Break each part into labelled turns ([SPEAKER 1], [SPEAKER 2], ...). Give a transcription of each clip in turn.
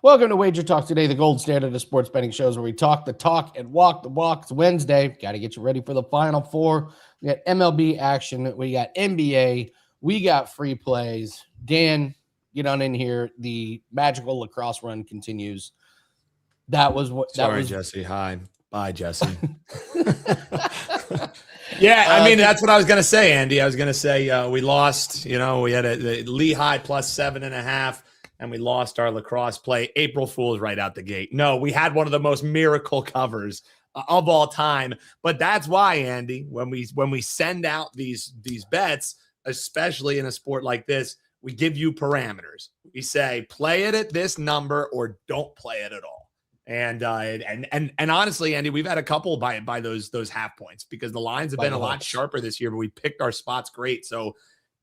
[SPEAKER 1] Welcome to WagerTalk Today, the gold standard of sports betting shows where we talk the talk and walk the walk. It's Wednesday. Got to get you ready for the Final Four. We got MLB action. We got NBA. We got free plays. Dan, get on in here. The magical lacrosse run continues. That was what.
[SPEAKER 2] Sorry, Jesse. Hi. Bye, Jesse. Yeah, I mean, that's what I was going to say, Andy. I was going to say we lost. We had a Lehigh plus 7.5. And we lost our lacrosse play. April Fool's right out the gate. No, we had one of the most miracle covers of all time. But that's why, Andy, when we send out these bets, especially in a sport like this, we give you parameters. We say play it at this number or don't play it at all. And honestly, Andy, we've had a couple by those half points because the lines have been a lot sharper this year. But we picked our spots great. So.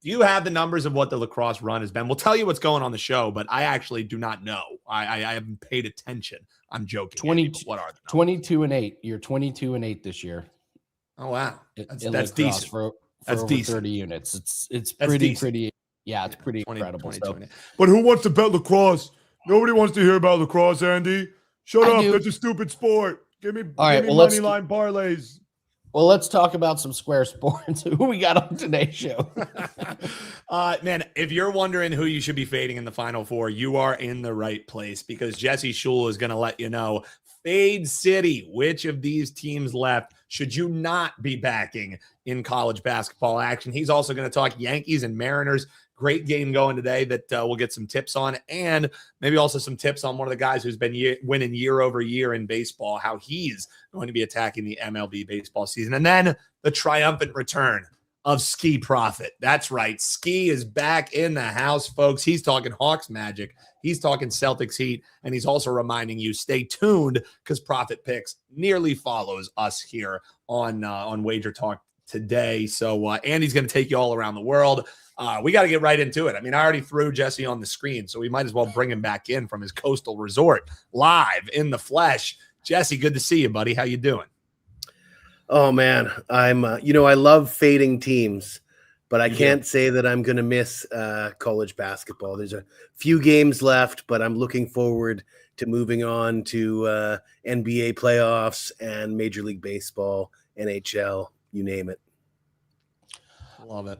[SPEAKER 2] Do you have the numbers of what the lacrosse run has been? We'll tell you what's going on the show, but I actually do not know. I haven't paid attention. I'm joking.
[SPEAKER 1] 22,
[SPEAKER 2] what are the
[SPEAKER 1] 22-8. You're 22-8 this year.
[SPEAKER 2] Oh wow,
[SPEAKER 1] that's decent. That's over decent. 30 units. It's pretty. Yeah, it's pretty 20, incredible. 20, 20.
[SPEAKER 3] But who wants to bet lacrosse? Nobody wants to hear about lacrosse, Andy. Shut up. That's a stupid sport. Give me money line parlays.
[SPEAKER 1] Well, let's talk about some square sports. Who we got on today's show?
[SPEAKER 2] Man, if you're wondering who you should be fading in the Final Four, you are in the right place because Jesse Schule is going to let you know. Fade City, which of these teams left should you not be backing in college basketball action? He's also going to talk Yankees and Mariners. Great game going today that we'll get some tips on, and maybe also some tips on one of the guys who's been winning year over year in baseball, how he's going to be attacking the MLB baseball season. And then the triumphant return of Skee Profit. That's right. Skee is back in the house, folks. He's talking Hawks Magic. He's talking Celtics Heat, and he's also reminding you, stay tuned because Profit Picks nearly follows us here on WagerTalk Today. So Andy's going to take you all around the world. We got to get right into it. I mean, I already threw Jesse on the screen, so we might as well bring him back in from his coastal resort live in the flesh. Jesse, good to see you, buddy. How you doing?
[SPEAKER 4] Oh, man. I'm, I love fading teams, but I can't say that I'm going to miss college basketball. There's a few games left, but I'm looking forward to moving on to NBA playoffs and Major League Baseball, NHL, you name it.
[SPEAKER 2] Love it.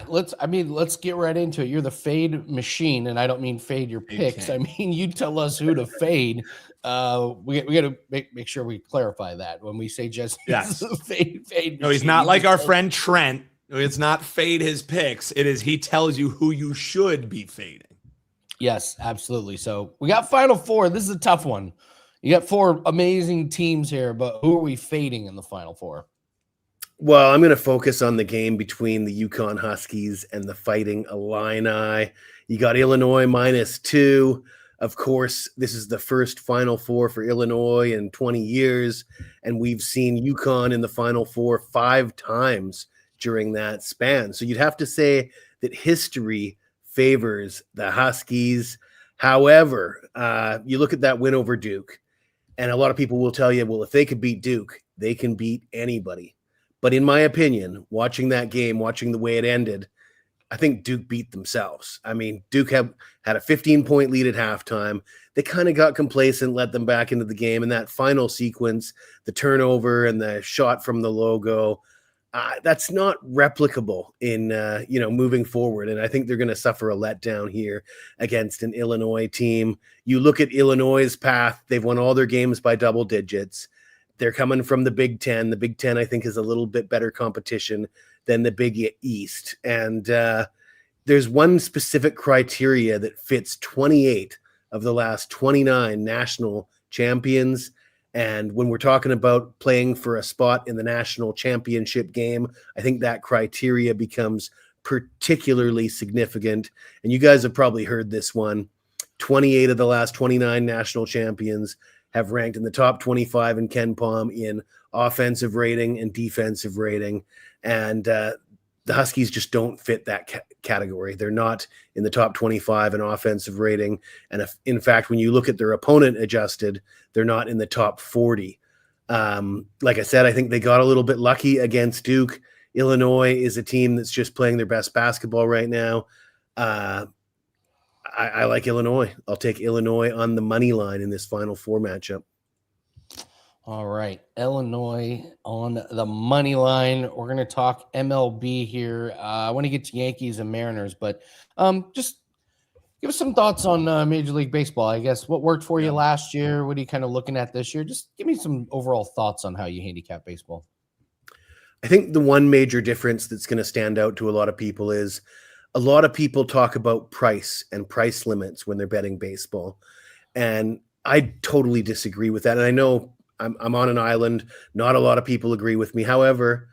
[SPEAKER 1] Let's get right into it. You're the fade machine, and I don't mean fade your picks. I mean, you tell us who to fade. We got to make sure we clarify that when we say just fade.
[SPEAKER 2] No, he's not like our friend Trent. It's not fade his picks. It is he tells you who you should be fading.
[SPEAKER 1] Yes, absolutely. So we got Final Four. This is a tough one. You got four amazing teams here, but who are we fading in the Final Four?
[SPEAKER 4] Well, I'm going to focus on the game between the UConn Huskies and the Fighting Illini. You got Illinois -2. Of course, this is the first Final Four for Illinois in 20 years, and we've seen UConn in the Final Four 5 times during that span. So you'd have to say that history favors the Huskies. However, you look at that win over Duke, and a lot of people will tell you, well, if they could beat Duke, they can beat anybody. But in my opinion, watching that game, watching the way it ended, I think Duke beat themselves. I mean, Duke had a 15-point lead at halftime. They kind of got complacent, let them back into the game. And that final sequence, the turnover and the shot from the logo, that's not replicable in, moving forward. And I think they're going to suffer a letdown here against an Illinois team. You look at Illinois' path. They've won all their games by double digits. They're coming from the Big Ten. The Big Ten, I think, is a little bit better competition than the Big East. And there's one specific criteria that fits 28 of the last 29 national champions. And when we're talking about playing for a spot in the national championship game, I think that criteria becomes particularly significant. And you guys have probably heard this one. 28 of the last 29 national champions have ranked in the top 25 in KenPom in offensive rating and defensive rating. And the Huskies just don't fit that category. They're not in the top 25 in offensive rating. And in fact, when you look at their opponent adjusted, they're not in the top 40. Like I said, I think they got a little bit lucky against Duke. Illinois is a team that's just playing their best basketball right now. I like Illinois. I'll take Illinois on the money line in this Final Four matchup.
[SPEAKER 1] All right, Illinois on the money line. We're going to talk MLB here. I want to get to Yankees and Mariners, but just give us some thoughts on Major League Baseball. I guess what worked for you last year? What are you kind of looking at this year? Just give me some overall thoughts on how you handicap baseball.
[SPEAKER 4] I think the one major difference that's going to stand out to a lot of people is a lot of people talk about price and price limits when they're betting baseball. And I totally disagree with that. And I know I'm on an island. Not a lot of people agree with me. However,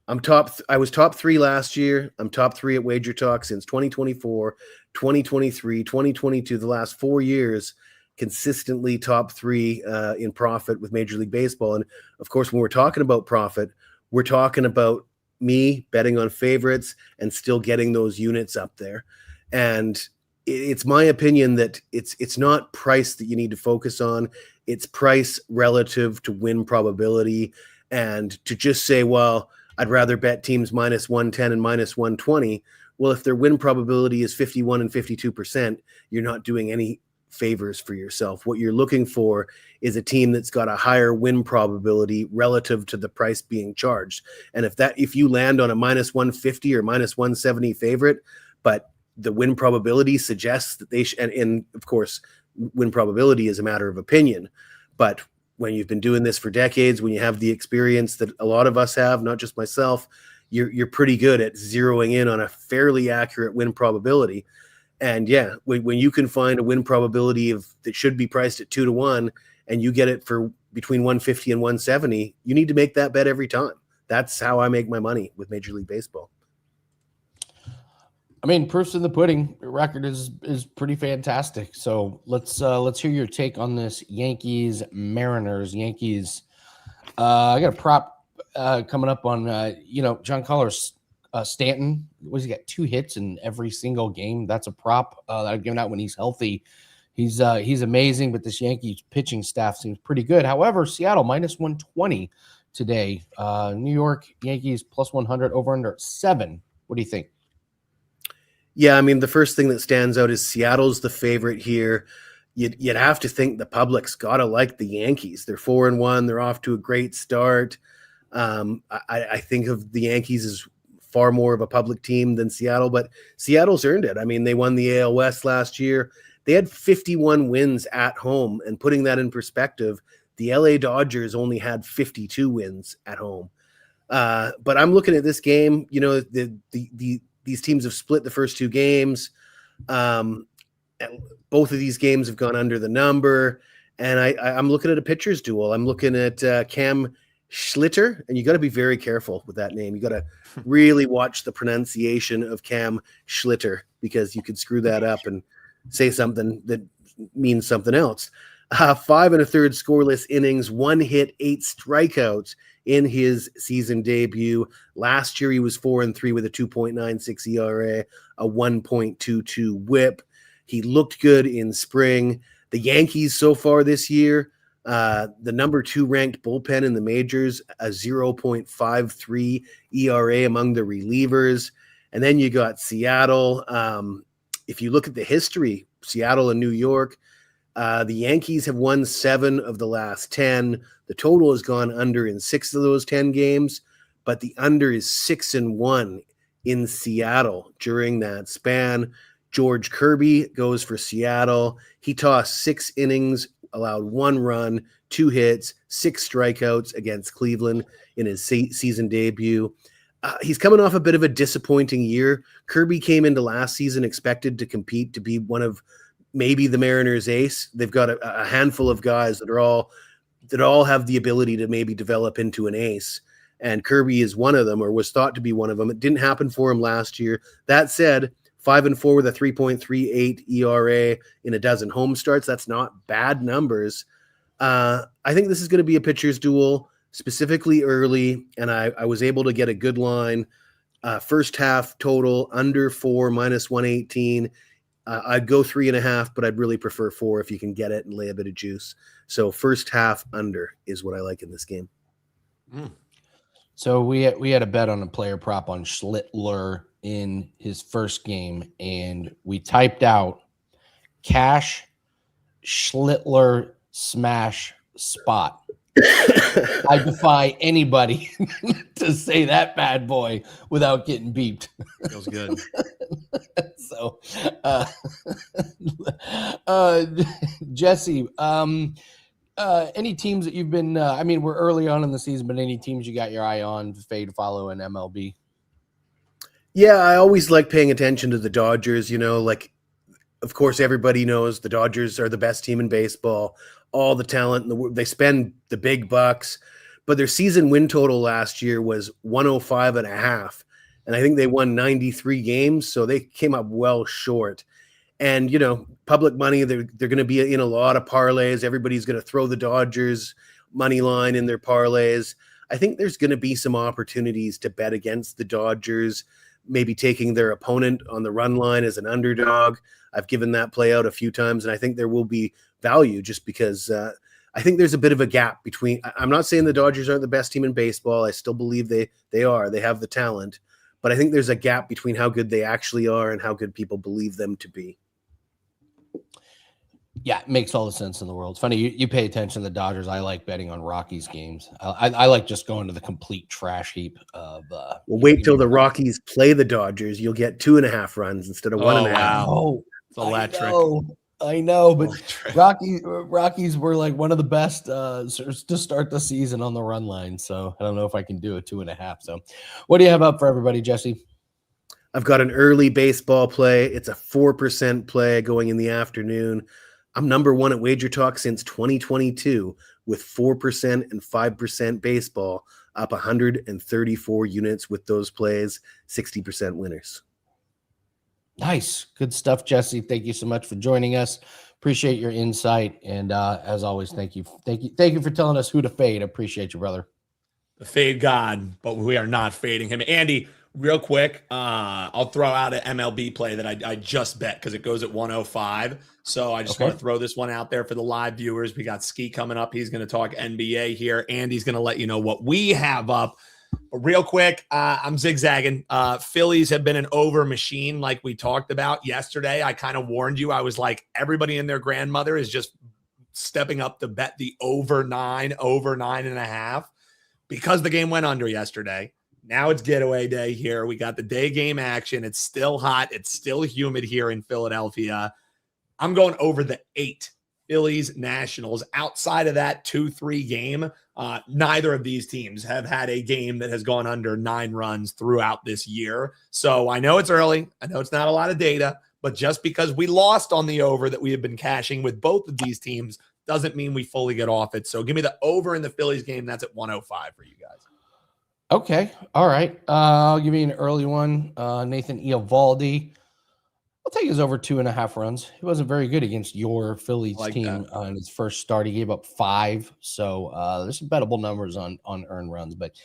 [SPEAKER 4] I was top 3 last year. I'm top 3 at WagerTalk since 2024, 2023, 2022, the last 4 years, consistently top 3 in profit with Major League Baseball. And of course, when we're talking about profit, we're talking about me betting on favorites and still getting those units up there. And it's my opinion that it's not price that you need to focus on. It's price relative to win probability. And to just say, well, I'd rather bet teams minus 110 and minus 120. Well, if their win probability is 51 and 52%, you're not doing any favors for yourself. What you're looking for is a team that's got a higher win probability relative to the price being charged. And if you land on a minus 150 or minus 170 favorite, but the win probability suggests that they should, and of course, win probability is a matter of opinion. But when you've been doing this for decades, when you have the experience that a lot of us have, not just myself, you're pretty good at zeroing in on a fairly accurate win probability. And yeah, when you can find a win probability that should be priced at 2-1 and you get it for between 150 and 170, you need to make that bet every time. That's how I make my money with Major League Baseball.
[SPEAKER 1] I mean, proof's in the pudding. Your record is pretty fantastic. So let's hear your take on this Yankees Mariners. Yankees. I got a prop coming up on John Collar's Stanton. He got 2 hits in every single game. That's a prop that I've given out when he's healthy. He's amazing, but this Yankees pitching staff seems pretty good. However, Seattle minus 120 today. New York Yankees plus 100 over under 7. What do you think?
[SPEAKER 4] Yeah, I mean, the first thing that stands out is Seattle's the favorite here. You'd have to think the public's got to like the Yankees. They're 4-1. They're off to a great start. I think of the Yankees as far more of a public team than Seattle, but Seattle's earned it. I mean, they won the AL West last year. They had 51 wins at home, and putting that in perspective, the LA Dodgers only had 52 wins at home. But I'm looking at this game, these teams have split the first 2 games. Both of these games have gone under the number, and I'm looking at a pitcher's duel. I'm looking at Cam Schlitter, and you got to be very careful with that name. You got to really watch the pronunciation of Cam Schlitter, because you could screw that up and say something that means something else. 5 1/3 scoreless innings, 1 hit, 8 strikeouts in his season debut. Last year, he was 4-3 with a 2.96 ERA, a 1.22 WHIP. He looked good in spring. The Yankees so far this year, the number 2 ranked bullpen in the majors, a 0.53 ERA among the relievers. And then you got Seattle. If you look at the history, Seattle and New York, the Yankees have won 7 of the last 10. The total has gone under in 6 of those 10 games, but the under is 6-1 in Seattle during that span. George Kirby goes for Seattle. He tossed 6 innings, allowed 1 run, 2 hits, 6 strikeouts against Cleveland in his season debut. He's coming off a bit of a disappointing year. Kirby came into last season expected to compete to be one of maybe the Mariners' ace. They've got a handful of guys that all have the ability to maybe develop into an ace. And Kirby is one of them, or was thought to be one of them. It didn't happen for him last year. That said, 5-4 with a 3.38 ERA in a dozen home starts. That's not bad numbers. I think this is going to be a pitcher's duel, specifically early, and I was able to get a good line. First half total under 4, minus 118. I'd go 3.5, but I'd really prefer 4 if you can get it and lay a bit of juice. So first half under is what I like in this game.
[SPEAKER 1] So we had a bet on a player prop on Schlittler in his first game, and we typed out cash Schlittler smash spot. I defy anybody to say that bad boy without getting beeped.
[SPEAKER 2] Feels good.
[SPEAKER 1] So, Jesse, any teams that you've been, I mean, we're early on in the season, but any teams you got your eye on, fade, follow in MLB?
[SPEAKER 4] Yeah, I always like paying attention to the Dodgers. Like, of course, everybody knows the Dodgers are the best team in baseball. All the talent, they spend the big bucks, but their season win total last year was 105.5. And I think they won 93 games, so they came up well short. And, public money, they're going to be in a lot of parlays. Everybody's going to throw the Dodgers money line in their parlays. I think there's going to be some opportunities to bet against the Dodgers, maybe taking their opponent on the run line as an underdog. I've given that play out a few times, and I think there will be value just because I think there's a bit of a gap between. I'm not saying the Dodgers aren't the best team in baseball. I still believe they are. They have the talent. But I think there's a gap between how good they actually are and how good people believe them to be.
[SPEAKER 1] Yeah, it makes all the sense in the world. It's funny, you pay attention to the Dodgers. I like betting on Rockies games. I like just going to the complete trash heap of
[SPEAKER 4] well, wait till the Rockies play the Dodgers. You'll get 2.5 runs instead of 1.5.
[SPEAKER 2] Wow.
[SPEAKER 1] Oh,
[SPEAKER 2] it's electric.
[SPEAKER 1] I know, but Rockies were like one of the best to start the season on the run line. So I don't know if I can do a 2.5. So what do you have up for everybody, Jesse?
[SPEAKER 4] I've got an early baseball play. It's a 4% play going in the afternoon. I'm number one at WagerTalk since 2022 with 4% and 5% baseball, up 134 units with those plays, 60% winners.
[SPEAKER 1] Nice. Good stuff, Jesse. Thank you so much for joining us. Appreciate your insight. And as always, thank you for telling us who to fade. I appreciate you, brother.
[SPEAKER 2] The fade god, but we are not fading him. Andy, real quick, I'll throw out an MLB play that I just bet because it goes at 105. So I just want to throw this one out there for the live viewers. We got Skee coming up. He's going to talk NBA here. Andy's going to let you know what we have up. But real quick, I'm zigzagging. Phillies have been an over machine like we talked about yesterday. I kind of warned you. I was like, everybody and their grandmother is just stepping up to bet the over 9.5 because the game went under yesterday. Now it's getaway day here. We got the day game action. It's still hot. It's still humid here in Philadelphia. I'm going over the 8 Phillies Nationals. Outside of that 2-3 game, neither of these teams have had a game that has gone under 9 runs throughout this year. So I know it's early. I know it's not a lot of data, but just because we lost on the over that we have been cashing with both of these teams doesn't mean we fully get off it. So give me the over in the Phillies game. That's at 105 for you guys.
[SPEAKER 1] Okay. All right. I'll give you an early one. Nathan Eovaldi. I'll take his over 2.5 runs. He wasn't very good against your Phillies team on his first start. He gave up 5. So there's some bettable numbers on earned runs. But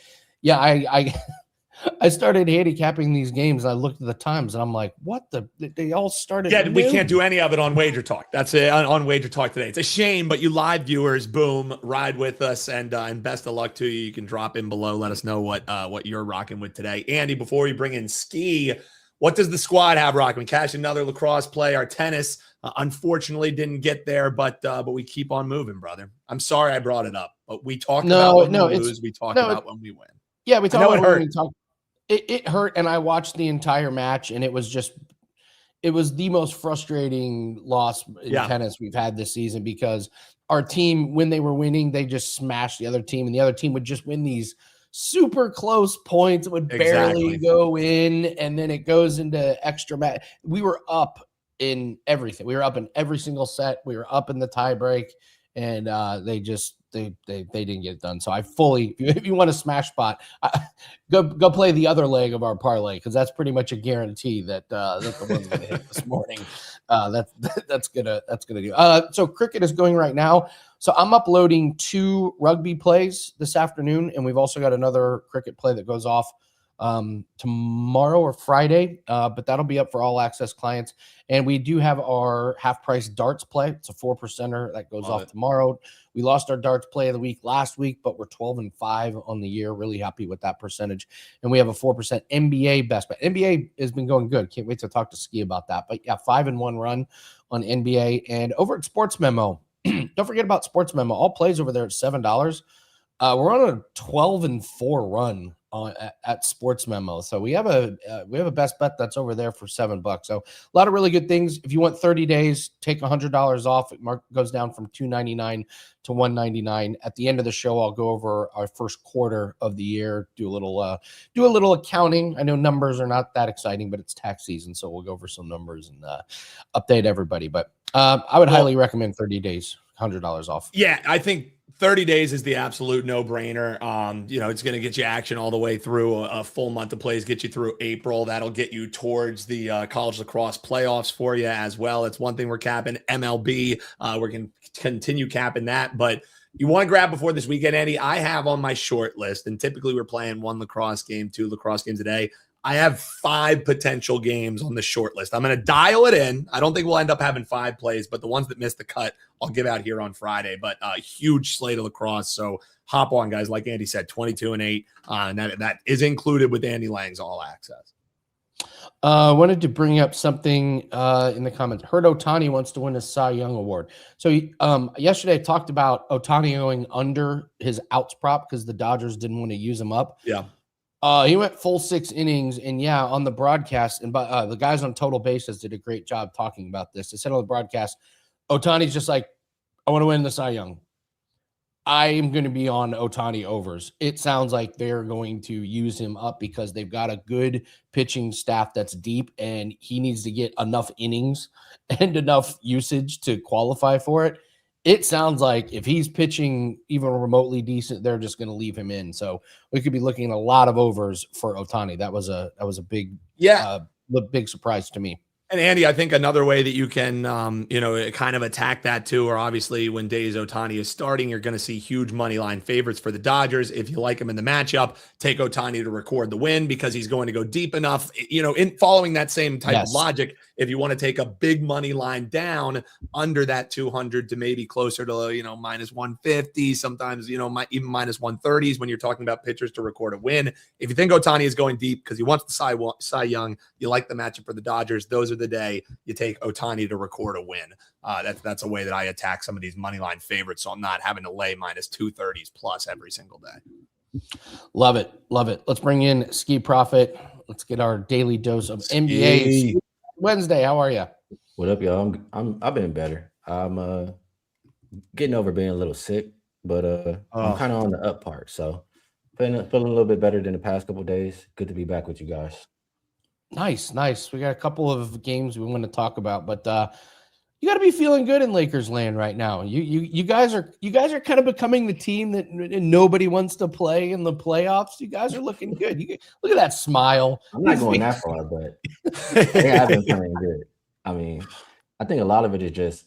[SPEAKER 1] yeah, I started handicapping these games. And I looked at the times and I'm like, what they all started.
[SPEAKER 2] Yeah, we can't do any of it on WagerTalk. That's it on WagerTalk today. It's a shame, but you live viewers, boom, ride with us and best of luck to you. You can drop in below. Let us know what you're rocking with today. Andy, before we bring in Skee, what does the squad have rocking? We cashed another lacrosse play. Our tennis, unfortunately, didn't get there, but we keep on moving, brother. I'm sorry I brought it up, but we talked about when we lose. We talk about when we win.
[SPEAKER 1] Yeah, we talk about when we talk. It hurt, and I watched the entire match, and it was the most frustrating loss in tennis we've had this season because our team, when they were winning, they just smashed the other team, and the other team would just win these super close points. It would barely go in, and then it goes into extra match. We were up in everything. We were up in every single set. We were up in the tie break, and they didn't get it done. So I fully, if you want a smash spot, go play the other leg of our parlay because that's pretty much a guarantee that the one's going to hit this morning. That's gonna do. So cricket is going right now. So I'm uploading 2 rugby plays this afternoon, and we've also got another cricket play that goes off tomorrow or Friday, but that'll be up for all access clients. And we do have our half price darts play. It's a 4%er that goes off tomorrow. We lost our darts play of the week last week, but we're 12-5 on the year. Really happy with that percentage. And we have a 4% NBA best bet. NBA has been going good. Can't wait to talk to Skee about that. But yeah, 5-1 run on NBA. And over at Sports Memo, don't forget about Sports Memo. All plays over there at $7. We're on a 12-4 run at Sports Memo. So we have a best bet that's over there for $7. So a lot of really good things. If you want 30 days, take $100 off. It goes down from $299 to $199. At the end of the show, I'll go over our first quarter of the year, do a little accounting. I know numbers are not that exciting, but it's tax season, so we'll go over some numbers and update everybody. But I would highly recommend 30 days, $100 off.
[SPEAKER 2] Yeah, I think 30 days is the absolute no-brainer. It's going to get you action all the way through a full month of plays, get you through April. That'll get you towards the college lacrosse playoffs for you as well. It's one thing we're capping. MLB, we're going to continue capping that. But you want to grab before this weekend, Andy? I have on my short list, and typically we're playing 1 lacrosse game, 2 lacrosse games a day. I have 5 potential games on the short list. I'm going to dial it in. I don't think we'll end up having 5 plays, but the ones that missed the cut, I'll give out here on Friday. But a huge slate of lacrosse. So hop on, guys. Like Andy said, 22-8. And that is included with Andy Lang's All Access.
[SPEAKER 1] I wanted to bring up something in the comments. Heard Ohtani wants to win a Cy Young Award. So yesterday I talked about Ohtani going under his outs prop because the Dodgers didn't want to use him up.
[SPEAKER 2] Yeah.
[SPEAKER 1] He went full 6 innings, and on the broadcast, and the guys on Total Bases did a great job talking about this. They said on the broadcast, Ohtani's just like, I want to win the Cy Young. I am going to be on Ohtani overs. It sounds like they're going to use him up because they've got a good pitching staff that's deep, and he needs to get enough innings and enough usage to qualify for it. It sounds like if he's pitching even remotely decent, they're just going to leave him in. So we could be looking at a lot of overs for Ohtani. That was a big, big surprise to me.
[SPEAKER 2] And Andy, I think another way that you can, kind of attack that too, or obviously when Days Ohtani is starting, you're going to see huge money line favorites for the Dodgers. If you like him in the matchup, take Ohtani to record the win because he's going to go deep enough. In following that same type of logic, if you want to take a big money line down under that 200 to maybe closer to, minus 150, sometimes, even minus 130s when you're talking about pitchers to record a win. If you think Ohtani is going deep because he wants the Cy Young, you like the matchup for the Dodgers, those are the day you take Ohtani to record a win. That's a way that I attack some of these money line favorites, so I'm not having to lay minus 230s plus every single day.
[SPEAKER 1] Love it. Let's bring in Skee Profit. Let's get our daily dose of NBA. Wednesday, how are you?
[SPEAKER 5] What up, y'all? I've been better. I'm getting over being a little sick, but I'm kind of on the up part, so feeling a little bit better than the past couple of days. Good to be back with you guys.
[SPEAKER 1] Nice. We got a couple of games we want to talk about, but you got to be feeling good in Lakers land right now. You guys are kind of becoming the team that nobody wants to play in the playoffs. You guys are looking good. Look at that smile.
[SPEAKER 5] I'm not going that far, but they have been playing good. I mean, I think a lot of it is just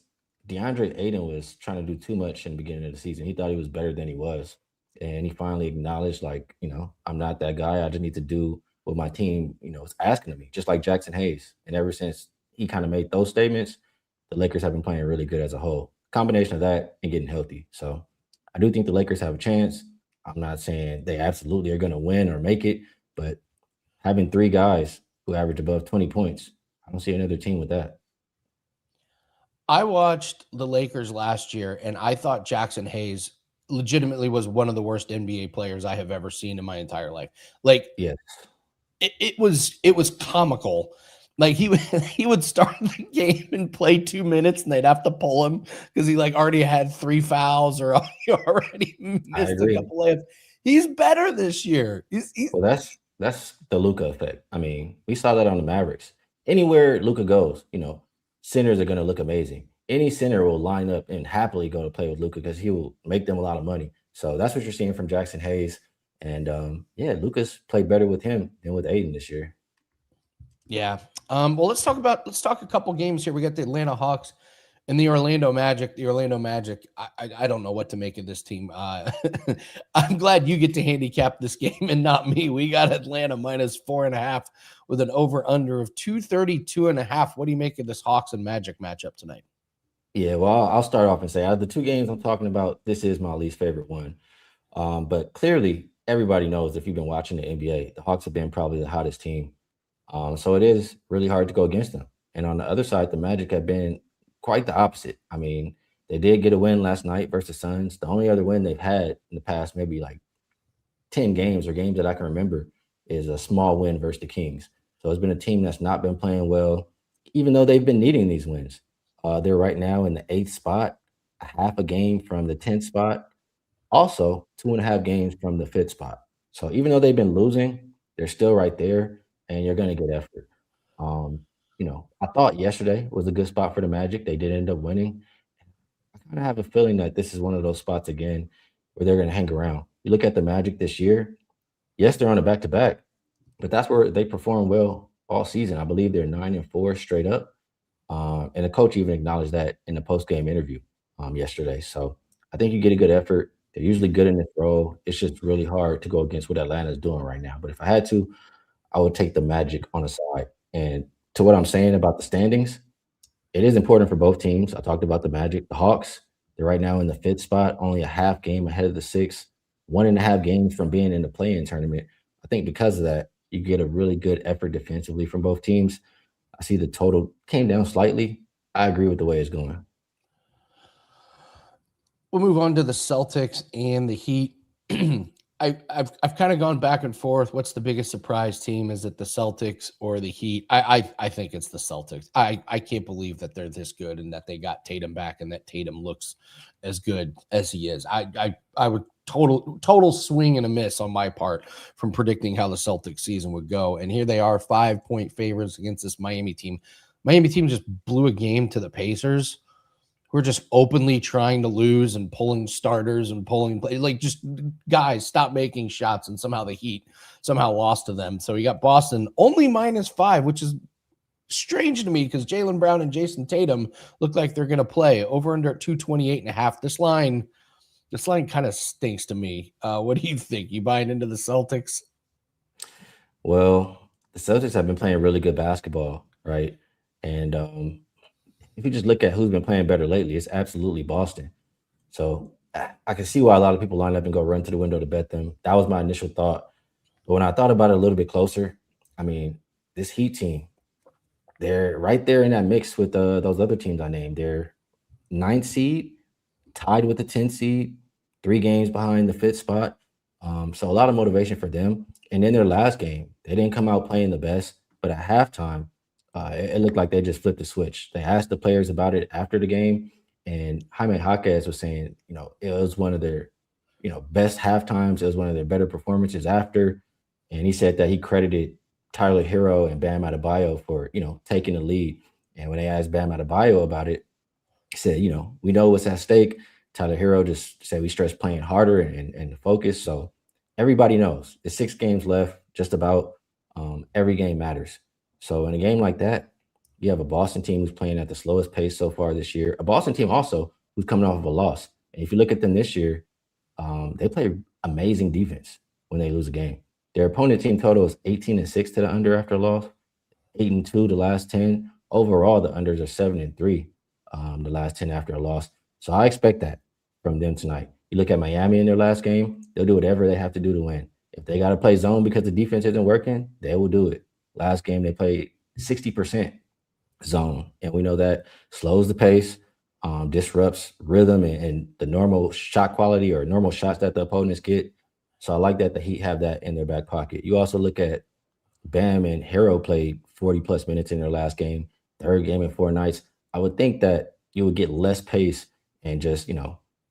[SPEAKER 5] DeAndre Ayton was trying to do too much in the beginning of the season. He thought he was better than he was, and he finally acknowledged, I'm not that guy. I just need to do what my team, is asking of me, just like Jackson Hayes. And ever since he kind of made those statements, the Lakers have been playing really good as a whole. Combination of that and getting healthy. So I do think the Lakers have a chance. I'm not saying they absolutely are going to win or make it, but having 3 guys who average above 20 points, I don't see another team with that.
[SPEAKER 1] I watched the Lakers last year, and I thought Jackson Hayes legitimately was one of the worst NBA players I have ever seen in my entire life.
[SPEAKER 5] Yes.
[SPEAKER 1] It was comical. Like he would start the game and play 2 minutes, and they'd have to pull him because he already had 3 fouls or he already missed a couple of. He's better this year.
[SPEAKER 5] Well, that's the Luka effect. I mean, we saw that on the Mavericks. Anywhere Luka goes, centers are going to look amazing. Any center will line up and happily go to play with Luka because he will make them a lot of money. So that's what you're seeing from Jackson Hayes. And Luka's played better with him than with Ayton this year. Yeah.
[SPEAKER 1] Well, let's talk a couple games here. We got the Atlanta Hawks and the Orlando Magic. I don't know what to make of this team. I'm glad you get to handicap this game and not me. We got Atlanta minus 4.5 with an over under of 232.5. What do you make of this Hawks and Magic matchup tonight?
[SPEAKER 5] Yeah, well, I'll start off and say out of the 2 games I'm talking about, this is my least favorite one. But clearly, everybody knows if you've been watching the NBA, the Hawks have been probably the hottest team. So it is really hard to go against them. And on the other side, the Magic have been quite the opposite. I mean, they did get a win last night versus Suns. The only other win they've had in the past maybe like 10 games or games that I can remember is a small win versus the Kings. So it's been a team that's not been playing well, even though they've been needing these wins. They're right now in the 8th spot, a half a game from the 10th spot, also 2.5 games from the 5th spot. So even though they've been losing, they're still right there, and you're going to get effort. I thought yesterday was a good spot for the Magic. They did end up winning. I kind of have a feeling that this is one of those spots again where they're going to hang around. You look at the Magic this year, yes, they're on a back-to-back, but that's where they perform well all season. I believe they're 9-4 straight up. And the coach even acknowledged that in the post-game interview yesterday. So I think you get a good effort. They're usually good in this role. It's just really hard to go against what Atlanta is doing right now. But if I had to, I would take the Magic on the side. And to what I'm saying about the standings, it is important for both teams. I talked about the Magic. The Hawks, they're right now in the 5th spot, only a half game ahead of the 6th, 1.5 games from being in the play-in tournament. I think because of that, you get a really good effort defensively from both teams. I see the total came down slightly. I agree with the way it's going.
[SPEAKER 1] We'll move on to the Celtics and the Heat. I've kind of gone back and forth. What's the biggest surprise team? Is it the Celtics or the Heat? I think it's the Celtics. I can't believe that they're this good and that they got Tatum back and that Tatum looks as good as he is. I would total swing and a miss on my part from predicting how the Celtics season would go. And here they are, 5-point favorites against this Miami team. Miami team just blew a game to the Pacers. We're just openly trying to lose and pulling starters and pulling like just guys stop making shots, and somehow the Heat somehow lost to them. So you got Boston only -5, which is strange to me because Jaylen Brown and Jason Tatum look like they're going to play over under at 228.5. This line kind of stinks to me. What do you think? You buying into the Celtics?
[SPEAKER 5] Well, the Celtics have been playing really good basketball, right? And if you just look at who's been playing better lately, it's absolutely Boston. So I can see why a lot of people line up and go run to the window to bet them. That was my initial thought. But when I thought about it a little bit closer, I mean, this Heat team, they're right there in that mix with those other teams I named. They're 9th seed, tied with the 10th seed, 3 games behind the 5th spot. So a lot of motivation for them. And in their last game, they didn't come out playing the best, but at halftime, it looked like they just flipped the switch. They asked the players about it after the game, and Jaime Jaquez was saying, it was one of their, best halftimes. It was one of their better performances after. And he said that he credited Tyler Hero and Bam Adebayo for, taking the lead. And when they asked Bam Adebayo about it, he said, we know what's at stake. Tyler Hero just said we stress playing harder and focus. So everybody knows there's 6 games left, just about. Every game matters. So in a game like that, you have a Boston team who's playing at the slowest pace so far this year. A Boston team also who's coming off of a loss. And if you look at them this year, they play amazing defense when they lose a game. Their opponent team total is 18-6 to the under after a loss, 8-2 the last 10. Overall, the unders are 7-3 the last 10 after a loss. So I expect that from them tonight. You look at Miami in their last game, they'll do whatever they have to do to win. If they got to play zone because the defense isn't working, they will do it. Last game, they played 60% zone, and we know that slows the pace, disrupts rhythm and the normal shot quality or normal shots that the opponents get. So I like that the Heat have that in their back pocket. You also look at Bam and Hero played 40-plus minutes in their last game, 3rd game in 4 nights. I would think that you would get less pace and just,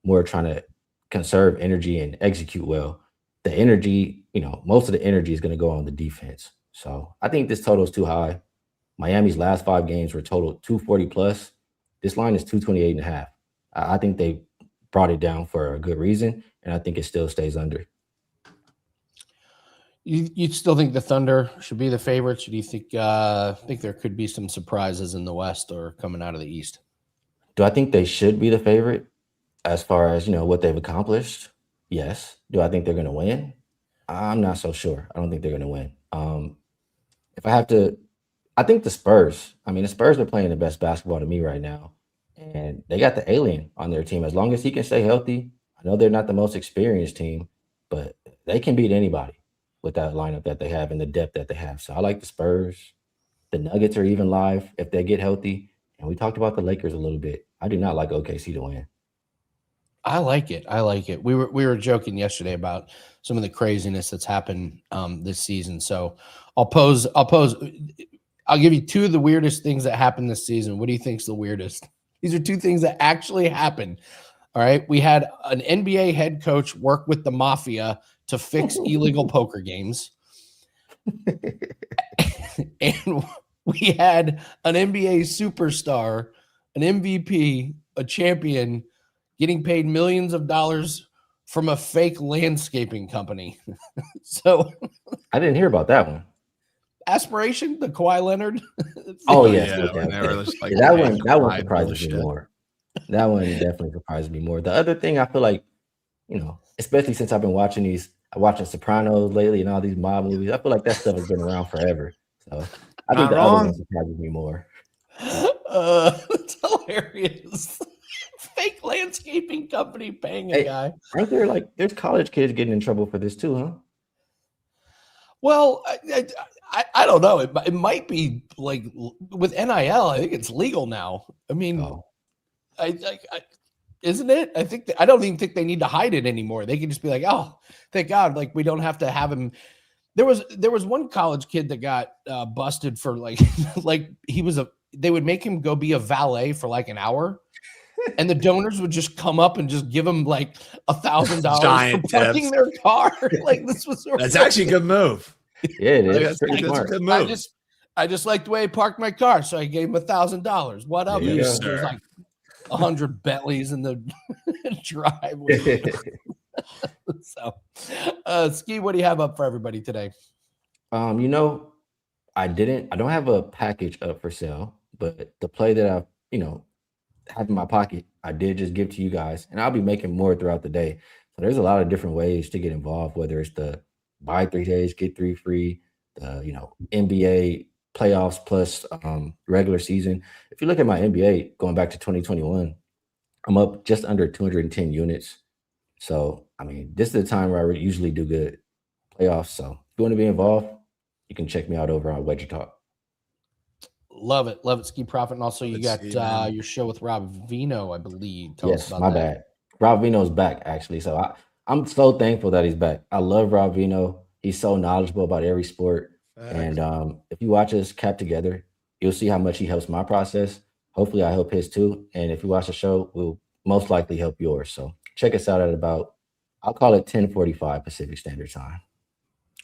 [SPEAKER 5] more trying to conserve energy and execute well. The energy, most of the energy is going to go on the defense. So I think this total is too high. Miami's last 5 games were total 240+. This line is 228.5. I think they brought it down for a good reason, and I think it still stays under.
[SPEAKER 1] You still think the Thunder should be the favorites? Or do you think there could be some surprises in the West or coming out of the East?
[SPEAKER 5] Do I think they should be the favorite as far as, what they've accomplished? Yes. Do I think they're going to win? I'm not so sure. I don't think they're going to win. If I have to, I think the Spurs are playing the best basketball to me right now. And they got the alien on their team. As long as he can stay healthy, I know they're not the most experienced team, but they can beat anybody with that lineup that they have and the depth that they have. So I like the Spurs. The Nuggets are even live if they get healthy. And we talked about the Lakers a little bit. I do not like OKC to win.
[SPEAKER 1] I like it. I like it. We were joking yesterday about some of the craziness that's happened this season. So I'll give you two of the weirdest things that happened this season. What do you think's the weirdest? These are two things that actually happened. All right. We had an NBA head coach work with the mafia to fix illegal poker games. And we had an NBA superstar, an MVP, a champion, getting paid millions of dollars from a fake landscaping company. So
[SPEAKER 5] I didn't hear about that one.
[SPEAKER 1] Aspiration, the Kawhi Leonard.
[SPEAKER 5] Oh yes, that one surprises me more. That one definitely surprised me more. The other thing I feel like, especially since I've been watching Sopranos lately and all these mob movies, I feel like that stuff has been around forever. So I think the other one surprises me more.
[SPEAKER 1] It's hilarious. Fake landscaping company paying a guy.
[SPEAKER 5] Aren't there there's college kids getting in trouble for this too, huh?
[SPEAKER 1] Well, I don't know. It might be like with NIL. I think it's legal now. I mean, isn't it? I don't even think they need to hide it anymore. They can just be like, oh, thank God, like we don't have to have him. There was one college kid that got busted for they would make him go be a valet for like an hour. And the donors would just come up and just give him like $1,000 for parking their car. Like
[SPEAKER 2] that's actually a good move.
[SPEAKER 5] Yeah, it is. That's a good
[SPEAKER 1] move. I just like the way he parked my car, so I gave him $1,000. What up? There's like 100 Bentleys in the driveway. So, Skee, what do you have up for everybody today?
[SPEAKER 5] I don't have a package up for sale, but the play that I have in my pocket, I did just give to you guys, and I'll be making more throughout the day. So there's a lot of different ways to get involved, whether it's the buy 3 days, get 3 free, NBA playoffs plus regular season. If you look at my NBA going back to 2021, I'm up just under 210 units. So, I mean, this is the time where I usually do good playoffs. So if you want to be involved, you can check me out over on WagerTalk.
[SPEAKER 1] Love it. Skee Profit. And also you got your show with Rob Vino, I believe. Tell us about
[SPEAKER 5] my
[SPEAKER 1] that.
[SPEAKER 5] Bad. Rob Vino's back, actually. So I'm so thankful that he's back. I love Rob Vino. He's so knowledgeable about every sport. And if you watch us cap together, you'll see how much he helps my process. Hopefully I help his too. And if you watch the show, we'll most likely help yours. So check us out at about, I'll call it 10:45 Pacific Standard Time.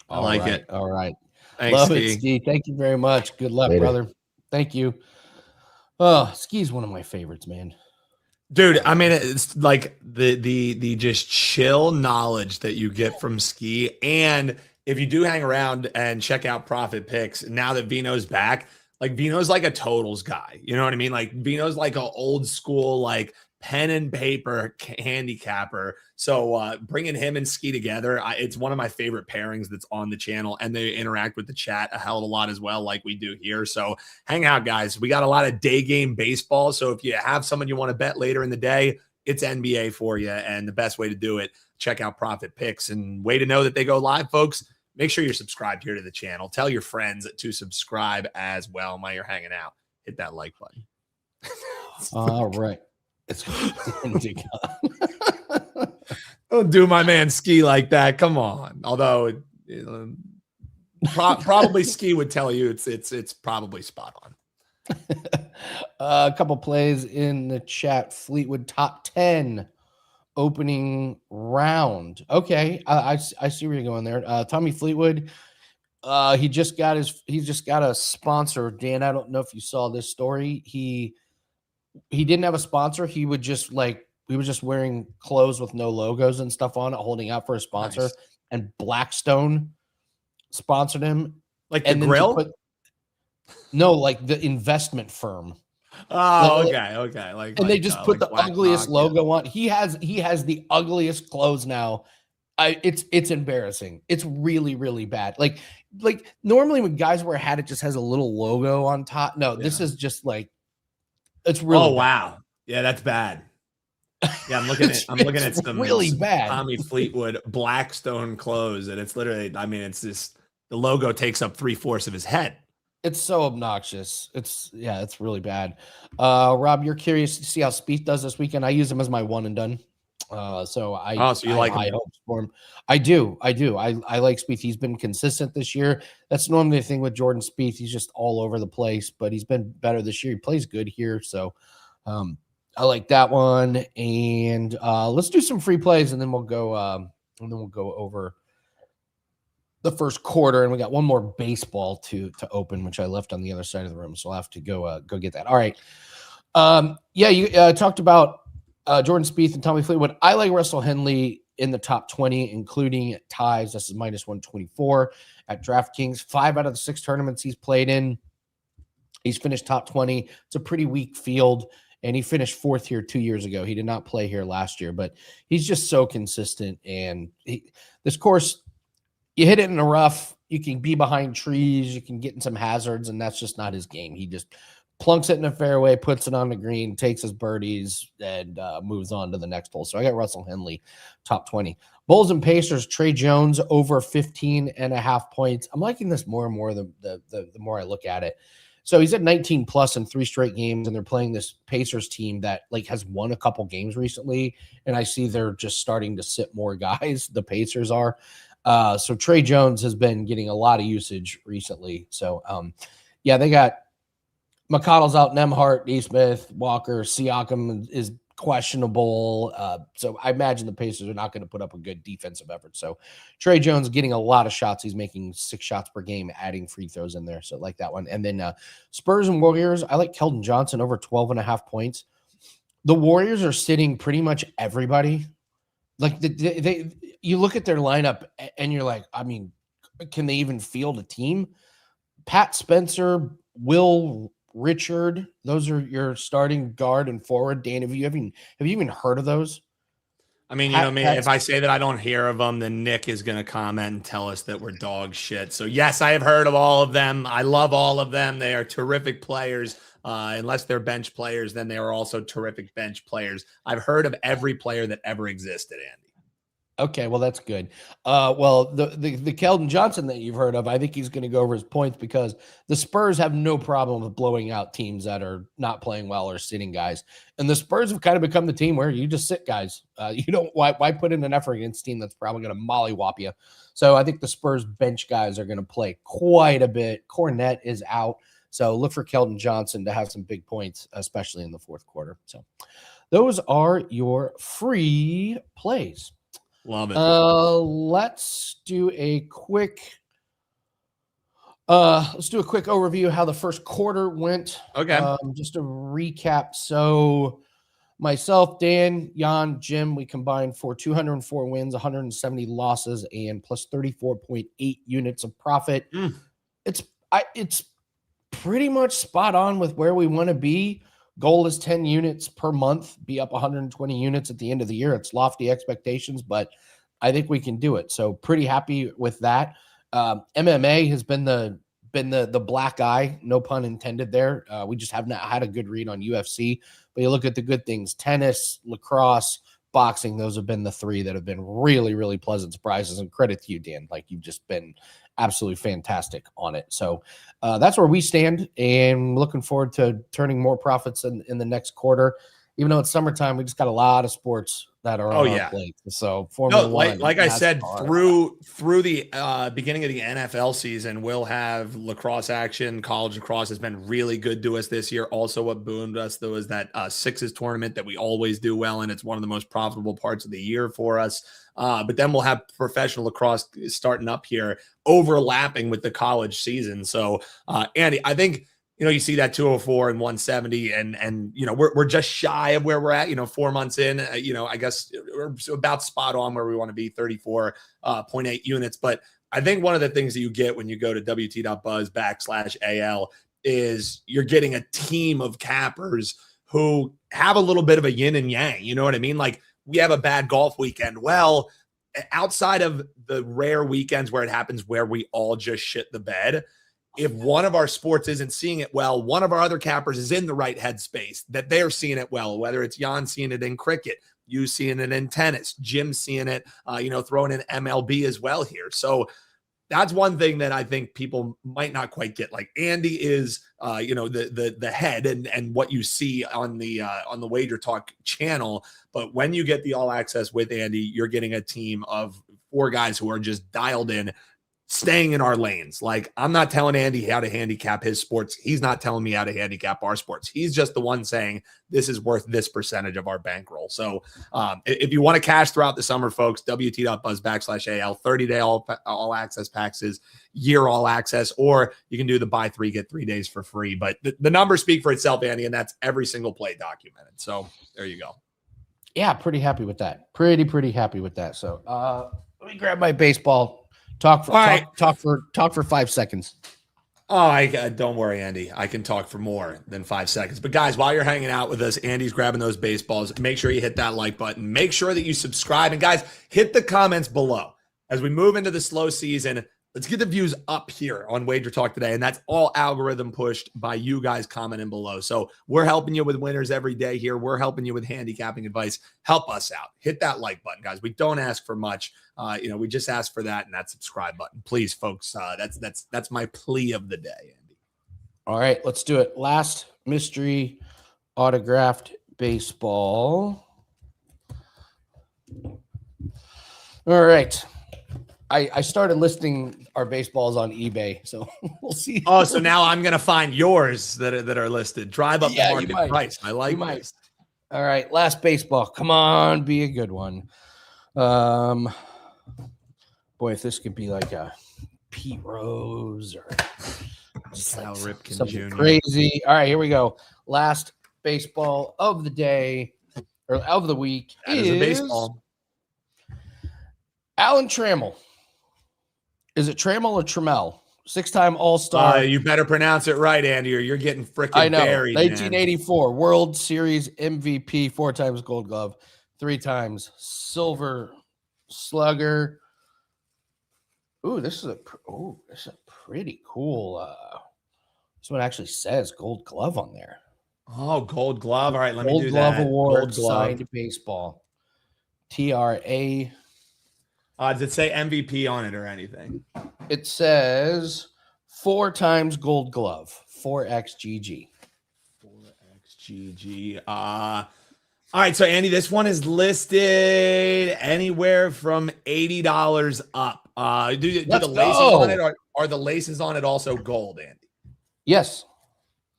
[SPEAKER 2] I like it.
[SPEAKER 1] All right.
[SPEAKER 2] Thanks,
[SPEAKER 1] Love
[SPEAKER 2] Skee.
[SPEAKER 1] it, Skee. Thank you very much. Good luck,
[SPEAKER 5] Later.
[SPEAKER 1] brother. Thank you. Oh, Skee's one of my favorites, man.
[SPEAKER 2] Dude, I mean, it's like the just chill knowledge that you get from Skee. And if you do hang around and check out Profit Picks, now that Vino's back, like Vino's like a totals guy. You know what I mean? Like Vino's like an old school, like pen and paper handicapper. So bringing him and Skee together, it's one of my favorite pairings that's on the channel, and they interact with the chat a hell of a lot as well, like we do here. So hang out, guys. We got a lot of day game baseball. So if you have someone you want to bet later in the day, it's NBA for you. And the best way to do it, check out Profit Picks. And way to know that they go live, folks. Make sure you're subscribed here to the channel. Tell your friends to subscribe as well while you're hanging out. Hit that like button.
[SPEAKER 1] All right.
[SPEAKER 2] Don't do my man Skee like that. Come on. Although probably Skee would tell you it's probably spot on.
[SPEAKER 1] A couple plays in the chat. Fleetwood top 10 opening round. Okay, I see where you're going there. Tommy Fleetwood. He just got a sponsor. Dan, I don't know if you saw this story. He didn't have a sponsor. He was just wearing clothes with no logos and stuff on it, holding out for a sponsor. Nice. And Blackstone sponsored him.
[SPEAKER 2] Like the grill?
[SPEAKER 1] Like the investment firm.
[SPEAKER 2] Oh, okay. Like,
[SPEAKER 1] and they just put the ugliest logo on. He has the ugliest clothes now. It's embarrassing. It's really, really bad. Like normally when guys wear a hat, it just has a little logo on top. No, this is just like, it's really bad.
[SPEAKER 2] Wow. Yeah, that's bad. Yeah, I'm looking at some
[SPEAKER 1] really bad
[SPEAKER 2] Tommy Fleetwood Blackstone clothes, and it's literally, I mean, it's just the logo takes up 3/4 of his head.
[SPEAKER 1] It's so obnoxious. It's really bad. Rob, you're curious to see how Spieth does this weekend. I use him as my one and done. So I
[SPEAKER 2] like
[SPEAKER 1] have high
[SPEAKER 2] him.
[SPEAKER 1] hopes for him. I do. I like Spieth. He's been consistent this year. That's normally the thing with Jordan Spieth. He's just all over the place, but he's been better this year. He plays good here. So I like that one. And let's do some free plays, and then we'll go over the first quarter, and we got one more baseball to open, which I left on the other side of the room, so I'll have to go get that. All right. You talked about Jordan Spieth and Tommy Fleetwood. I like Russell Henley in the top 20, including ties. This is minus 124 at DraftKings. 5 out of the 6 tournaments he's played in, he's finished top 20. It's a pretty weak field, and he finished 4th here 2 years ago. He did not play here last year, but he's just so consistent. And this course, you hit it in the rough, you can be behind trees, you can get in some hazards, and that's just not his game. He just plunks it in the fairway, puts it on the green, takes his birdies, and moves on to the next hole. So I got Russell Henley, top 20. Bulls and Pacers, Trey Jones over 15.5 points. I'm liking this more and more the more I look at it. So he's at 19 plus in 3 straight games, and they're playing this Pacers team that has won a couple games recently, and I see they're just starting to sit more guys. The Pacers are. So Trey Jones has been getting a lot of usage recently. So, they got McConnell's out, Nembhard, Neesmith, Walker, Siakam is questionable. So I imagine the Pacers are not going to put up a good defensive effort. So Trey Jones getting a lot of shots. He's making 6 shots per game, adding free throws in there. So I like that one. And then Spurs and Warriors, I like Keldon Johnson over 12.5 points. The Warriors are sitting pretty much everybody. Like you look at their lineup and you're like, I mean, can they even field a team? Pat Spencer, Will Richard, those are your starting guard and forward. Dan, have you even heard of those?
[SPEAKER 2] I mean, if I say that I don't hear of them, then Nick is going to comment and tell us that we're dog shit. So yes, I have heard of all of them. I love all of them. They are terrific players. Unless they're bench players, then they are also terrific bench players. I've heard of every player that ever existed, Andy.
[SPEAKER 1] Okay, well, that's good. The Keldon Johnson that you've heard of, I think he's going to go over his points because the Spurs have no problem with blowing out teams that are not playing well or sitting guys. And the Spurs have kind of become the team where you just sit guys. Why put in an effort against a team that's probably going to mollywop you? So I think the Spurs bench guys are going to play quite a bit. Cornette is out. So look for Keldon Johnson to have some big points, especially in the fourth quarter. So those are your free plays.
[SPEAKER 2] Love it.
[SPEAKER 1] Let's do a quick overview of how the first quarter went.
[SPEAKER 2] Okay.
[SPEAKER 1] Just a recap. So myself, Dan, Jan, Jim, we combined for 204 wins, 170 losses, and plus 34.8 units of profit. It's pretty much spot on with where we want to be. Goal is 10 units per month, be up 120 units at the end of the year. It's lofty expectations, but I think we can do it. So pretty happy with that. MMA has been the black eye, no pun intended there. We just have not had a good read on UFC, but you look at the good things, tennis, lacrosse, boxing, those have been the 3 that have been really, really pleasant surprises, and credit to you, Dan. Like, you've just been absolutely fantastic on it. So that's where we stand, and looking forward to turning more profits in the next quarter. Even though it's summertime, we just got a lot of sports that are on our plate. So Formula One,
[SPEAKER 2] like I said, through the beginning of the NFL season, we'll have lacrosse action. College lacrosse has been really good to us this year. Also, what boomed us though is that Sixes tournament that we always do well in. It's one of the most profitable parts of the year for us. But then we'll have professional lacrosse starting up here, overlapping with the college season. So, Andy, I think, you see that 204 and 170 and we're just shy of where we're at, 4 months in, I guess we're about spot on where we want to be, 34.8 units. But I think one of the things that you get when you go to WT.buzz/AL is you're getting a team of cappers who have a little bit of a yin and yang. You know what I mean? Like, we have a bad golf weekend. Well, outside of the rare weekends where it happens where we all just shit the bed, if one of our sports isn't seeing it well, one of our other cappers is in the right headspace, that they're seeing it well, whether it's Jan seeing it in cricket, you seeing it in tennis, Jim seeing it, throwing in MLB as well here. So that's one thing that I think people might not quite get. Like Andy is, the head and what you see on the WagerTalk channel. But when you get the all access with Andy, you're getting a team of 4 guys who are just dialed in, staying in our lanes. Like, I'm not telling Andy how to handicap his sports. He's not telling me how to handicap our sports. He's just the one saying this is worth this percentage of our bankroll. So if you want to cash throughout the summer, folks, WT.buzz/AL, 30-day all access packs is year all access, or you can do the buy 3, get 3 days for free. But the numbers speak for itself, Andy, and that's every single play documented. So there you go.
[SPEAKER 1] Yeah, pretty happy with that. Pretty happy with that. So let me grab my baseball. Talk for 5 seconds.
[SPEAKER 2] Oh, don't worry, Andy. I can talk for more than 5 seconds. But guys, while you're hanging out with us, Andy's grabbing those baseballs. Make sure you hit that like button. Make sure that you subscribe. And guys, hit the comments below. As we move into the slow season, let's get the views up here on WagerTalk Today. And that's all algorithm pushed by you guys commenting below. So we're helping you with winners every day here. We're helping you with handicapping advice. Help us out. Hit that like button, guys. We don't ask for much. We just ask for that and that subscribe button. Please, folks. That's my plea of the day, Andy.
[SPEAKER 1] All right, let's do it. Last mystery autographed baseball. All right. I started listing our baseballs on eBay, so we'll see.
[SPEAKER 2] Oh, so now I'm gonna find yours that are listed. Drive up the market price. I like this.
[SPEAKER 1] All right, last baseball. Come on, be a good one. Boy, if this could be like a Pete Rose or just
[SPEAKER 2] Cal Ripken
[SPEAKER 1] something
[SPEAKER 2] Jr.
[SPEAKER 1] crazy. All right, here we go. Last baseball of the day or of the week
[SPEAKER 2] is a baseball.
[SPEAKER 1] Alan Trammell. Is it Trammell or Trammell? 6-time All-Star.
[SPEAKER 2] You better pronounce it right, Andy, or you're getting freaking buried.
[SPEAKER 1] 1984 World Series MVP, 4 times Gold Glove, 3 times Silver Slugger. Ooh, this is a pretty cool. This one actually says Gold Glove on there.
[SPEAKER 2] Oh, Gold Glove. All right, let me do
[SPEAKER 1] Glove
[SPEAKER 2] that.
[SPEAKER 1] Award,
[SPEAKER 2] Gold Glove
[SPEAKER 1] signed baseball. TRA.
[SPEAKER 2] Does it say MVP on it or anything?
[SPEAKER 1] It says 4 times Gold Glove, 4xGG.
[SPEAKER 2] 4xGG. All right, so Andy, this one is listed anywhere from $80 up. Do the laces on it are the laces on it also gold, Andy?
[SPEAKER 1] Yes.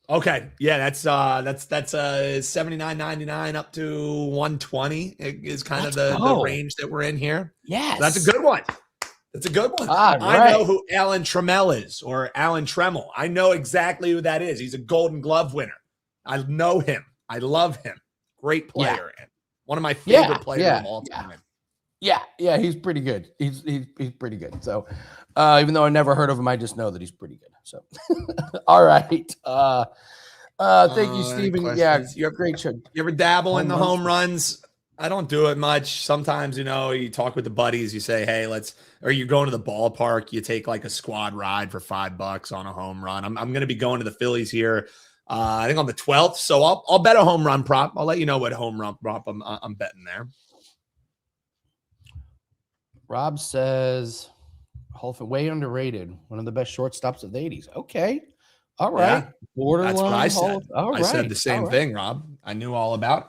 [SPEAKER 2] Okay, yeah, that's $79.99 up to $120 is kind of the range that we're in here.
[SPEAKER 1] Yes,
[SPEAKER 2] that's a good one. That's a good one. I know who Alan Trammell is, or Alan Trammell. I know exactly who that is. He's a Golden Glove winner. I know him. I love him. Great player, and one of my favorite players of all time.
[SPEAKER 1] Yeah, he's pretty good. He's pretty good. So, even though I never heard of him, I just know that he's pretty good. So, all right. Thank you, Steven. Yeah, you're a great show.
[SPEAKER 2] You ever dabble in the home runs? I don't do it much. Sometimes, you talk with the buddies. You say, hey, or you're going to the ballpark. You take like a squad ride for $5 on a home run. I'm going to be going to the Phillies here. I think on the 12th. So I'll bet a home run prop. I'll let you know what home run prop I'm betting there.
[SPEAKER 1] Rob says, way underrated. One of the best shortstops of the 80s. Okay. All right.
[SPEAKER 2] Yeah,
[SPEAKER 1] borderline.
[SPEAKER 2] That's what I said.
[SPEAKER 1] I
[SPEAKER 2] said the same thing, Rob. I knew all about it.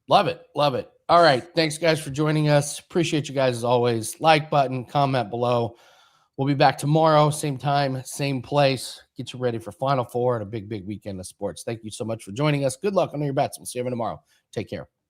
[SPEAKER 1] Love it. Love it. All right. Thanks, guys, for joining us. Appreciate you guys as always. Like button, comment below. We'll be back tomorrow, same time, same place. Get you ready for Final Four and a big weekend of sports. Thank you so much for joining us. Good luck on your bets. We'll see you tomorrow. Take care.